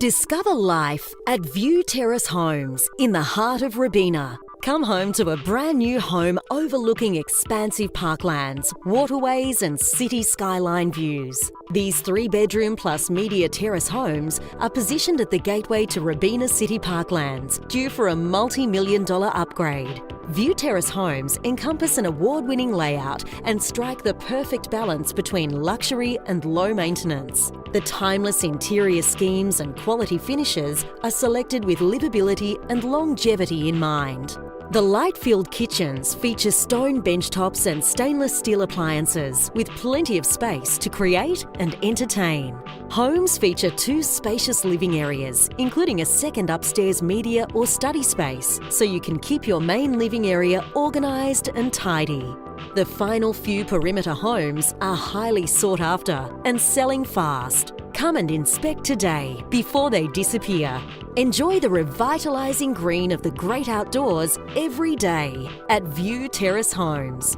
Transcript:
Discover life at Vue Terrace Homes in the heart of Robina. Come home to a brand new home overlooking expansive parklands, waterways and city skyline views. These 3-bedroom plus media terrace homes are positioned at the gateway to Robina City Parklands, due for a multi-million-dollar upgrade. Vue Terrace Homes encompass an award-winning layout and strike the perfect balance between luxury and low maintenance. The timeless interior schemes and quality finishes are selected with livability and longevity in mind. The light-filled kitchens feature stone benchtops and stainless steel appliances with plenty of space to create and entertain. Homes feature 2 spacious living areas, including a second upstairs media or study space, so you can keep your main living area organised and tidy. The final few perimeter homes are highly sought after and selling fast. Come and inspect today before they disappear. Enjoy the revitalising green of the great outdoors every day at Vue Terrace Homes.